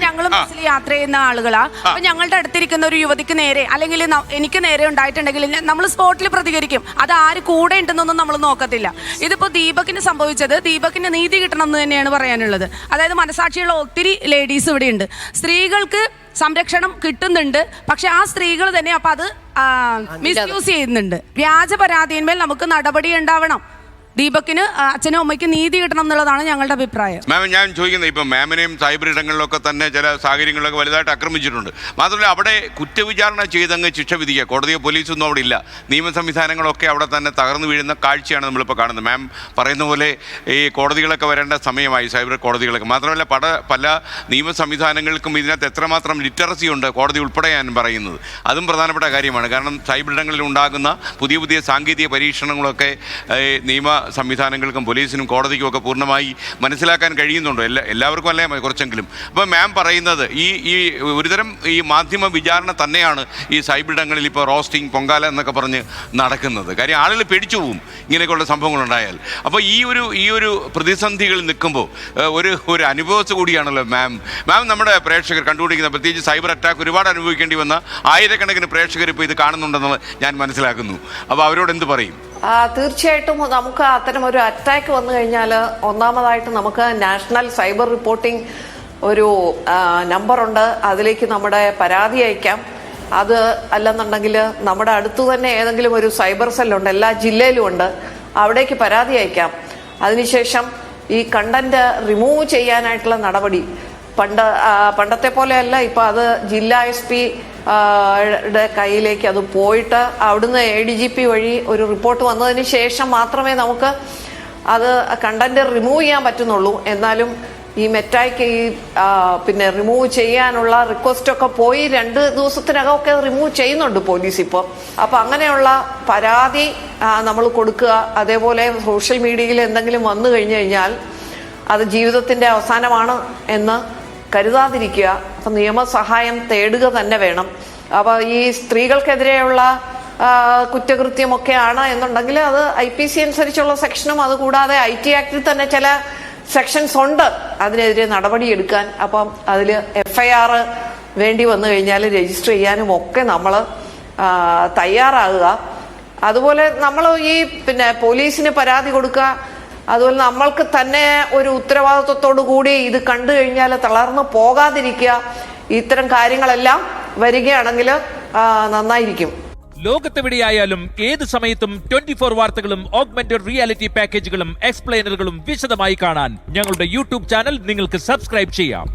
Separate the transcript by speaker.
Speaker 1: ഞങ്ങൾ ബസ്സിൽ യാത്ര ചെയ്യുന്ന ആളുകളാ. അപ്പൊ ഞങ്ങളുടെ അടുത്തിരിക്കുന്ന ഒരു യുവതിക്ക് നേരെ അല്ലെങ്കിൽ എനിക്ക് നേരെ ഉണ്ടായിട്ടുണ്ടെങ്കിൽ നമ്മൾ സ്പോട്ടിൽ പ്രതികരിക്കും. അത് ആര് കൂടെ ഉണ്ടെന്നൊന്നും നമ്മൾ നോക്കത്തില്ല. ഇതിപ്പോ ദീപകിന് സംഭവിച്ചത് ദീപകിന് നീതി കിട്ടണം എന്ന് തന്നെയാണ് പറയാനുള്ളത്. അതായത് മനസാക്ഷിയുള്ള ഒത്തിരി ലേഡീസ് ഇവിടെ ഉണ്ട്. സ്ത്രീകൾക്ക് സംരക്ഷണം കിട്ടുന്നുണ്ട്, പക്ഷെ ആ സ്ത്രീകൾ തന്നെ അപ്പൊ അത് മിസ്യൂസ് ചെയ്യുന്നുണ്ട്. വ്യാജ പരാതിയിന്മേൽ നമുക്ക് നടപടി ഉണ്ടാവണം. ദീപകിന് അച്ഛനും അമ്മയ്ക്കും നീതി കിട്ടണം എന്നുള്ളതാണ് ഞങ്ങളുടെ അഭിപ്രായം.
Speaker 2: മാം, ഞാൻ ചോദിക്കുന്നത് ഇപ്പം മാമിനെയും സൈബർ ഇടങ്ങളിലൊക്കെ തന്നെ ചില സാഹചര്യങ്ങളിലൊക്കെ വലുതായിട്ട് ആക്രമിച്ചിട്ടുണ്ട്. മാത്രമല്ല അവിടെ കുറ്റവിചാരണ ചെയ്തങ്ങ് ശിക്ഷ വിധിക്കുക, കോടതിയോ പോലീസൊന്നും അവിടെ ഇല്ല. നിയമ സംവിധാനങ്ങളൊക്കെ അവിടെ തന്നെ തകർന്നു വീഴുന്ന കാഴ്ചയാണ് നമ്മളിപ്പോൾ കാണുന്നത്. മാം പറയുന്ന പോലെ ഈ കോടതികളൊക്കെ വരേണ്ട സമയമായി, സൈബർ കോടതികളൊക്കെ. മാത്രമല്ല പല നിയമ സംവിധാനങ്ങൾക്കും ഇതിനകത്ത് എത്രമാത്രം ലിറ്ററസി ഉണ്ട് കോടതി ഉൾപ്പെടെ ഞാൻ പറയുന്നത്, അതും പ്രധാനപ്പെട്ട കാര്യമാണ്. കാരണം സൈബർ ഇടങ്ങളിൽ ഉണ്ടാകുന്ന പുതിയ സാങ്കേതിക പരീക്ഷണങ്ങളൊക്കെ നിയമ സംവിധാനങ്ങൾക്കും പോലീസിനും കോടതിക്കും ഒക്കെ പൂർണ്ണമായി മനസ്സിലാക്കാൻ കഴിയുന്നുണ്ടോ? എല്ലാവർക്കും അല്ലേ കുറച്ചെങ്കിലും. അപ്പോൾ മാം പറയുന്നത് ഈ ഒരുതരം ഈ മാധ്യമ വിചാരണ തന്നെയാണ് ഈ സൈബർ ഇടങ്ങളിൽ ഇപ്പോൾ റോസ്റ്റിംഗ്, പൊങ്കാല എന്നൊക്കെ പറഞ്ഞ് നടക്കുന്നത്. കാര്യം ആളുകൾ പേടിച്ചു പോവും ഇങ്ങനെയൊക്കെയുള്ള സംഭവങ്ങളുണ്ടായാൽ. അപ്പോൾ ഈ ഒരു പ്രതിസന്ധികളിൽ നിൽക്കുമ്പോൾ ഒരു അനുഭവസ് കൂടിയാണല്ലോ മാം. നമ്മുടെ പ്രേക്ഷകർ കണ്ടുപിടിക്കുന്ന, പ്രത്യേകിച്ച് സൈബർ അറ്റാക്ക് ഒരുപാട് അനുഭവിക്കേണ്ടി വന്ന ആയിരക്കണക്കിന് പ്രേക്ഷകർ ഇപ്പോൾ ഇത് കാണുന്നുണ്ടെന്ന് ഞാൻ മനസ്സിലാക്കുന്നു. അപ്പോൾ അവരോട് എന്ത് പറയും?
Speaker 3: തീർച്ചയായിട്ടും നമുക്ക് അത്തരം ഒരു അറ്റാക്ക് വന്നു കഴിഞ്ഞാൽ ഒന്നാമതായിട്ട് നമുക്ക് നാഷണൽ സൈബർ റിപ്പോർട്ടിംഗ് ഒരു നമ്പറുണ്ട്, അതിലേക്ക് നമ്മുടെ പരാതി അയക്കാം. അത് അല്ലെന്നുണ്ടെങ്കിൽ നമ്മുടെ അടുത്ത് തന്നെ ഏതെങ്കിലും ഒരു സൈബർ സെല്ലുണ്ട്, എല്ലാ ജില്ലയിലും ഉണ്ട്, അവിടേക്ക് പരാതി അയക്കാം. അതിനുശേഷം ഈ കണ്ടന്റ് റിമൂവ് ചെയ്യാനായിട്ടുള്ള നടപടി പണ്ടത്തെ പോലെയല്ല. ഇപ്പം അത് ജില്ലാ SP കയ്യിലേക്ക് അത് പോയിട്ട് അവിടുന്ന് ADGP വഴി ഒരു റിപ്പോർട്ട് വന്നതിന് ശേഷം മാത്രമേ നമുക്ക് അത് കണ്ടന്റ് റിമൂവ് ചെയ്യാൻ പറ്റുന്നുള്ളൂ. എന്നാലും ഈ മെറ്റായ്ക്ക് പിന്നെ റിമൂവ് ചെയ്യാനുള്ള റിക്വസ്റ്റ് ഒക്കെ പോയി 2 ദിവസത്തിനകമൊക്കെ റിമൂവ് ചെയ്യുന്നുണ്ട് പോലീസ് ഇപ്പോൾ. അപ്പൊ അങ്ങനെയുള്ള പരാതി നമ്മൾ കൊടുക്കുക. അതേപോലെ സോഷ്യൽ മീഡിയയിൽ എന്തെങ്കിലും വന്നു കഴിഞ്ഞു കഴിഞ്ഞാൽ അത് ജീവിതത്തിന്റെ അവസാനമാണ് എന്ന് കരുതാതിരിക്കുക. അപ്പൊ നിയമസഹായം തേടുക തന്നെ വേണം. അപ്പൊ ഈ സ്ത്രീകൾക്കെതിരെയുള്ള കുറ്റകൃത്യമൊക്കെയാണ് എന്നുണ്ടെങ്കിൽ അത് IPC അനുസരിച്ചുള്ള സെക്ഷനും അതുകൂടാതെ IT ആക്ടിൽ തന്നെ ചില സെക്ഷൻസ് ഉണ്ട് അതിനെതിരെ നടപടിയെടുക്കാൻ. അപ്പം അതിൽ FIR വേണ്ടി വന്നു കഴിഞ്ഞാൽ രജിസ്റ്റർ ചെയ്യാനും ഒക്കെ നമ്മൾ തയ്യാറാകുക. അതുപോലെ നമ്മൾ ഈ പോലീസിന് പരാതി കൊടുക്കുക. അതുപോലെ നമ്മൾക്ക് തന്നെ ഒരു ഉത്തരവാദിത്വത്തോടു കൂടി ഇത് കണ്ടു കഴിഞ്ഞാൽ തളർന്നു പോകാതിരിക്കുക. ഇത്തരം കാര്യങ്ങളെല്ലാം വരികയാണെങ്കിൽ നന്നായിരിക്കും.
Speaker 4: ലോകത്തെവിടെയായാലും ഏത് സമയത്തും 24 വാർത്തകളും ഓഗ്മെന്റഡ് റിയാലിറ്റി പാക്കേജുകളും എക്സ്പ്ലെയിനറുകളും വിശദമായി കാണാൻ ഞങ്ങളുടെ YouTube ചാനൽ നിങ്ങൾക്ക് സബ്സ്ക്രൈബ് ചെയ്യാം.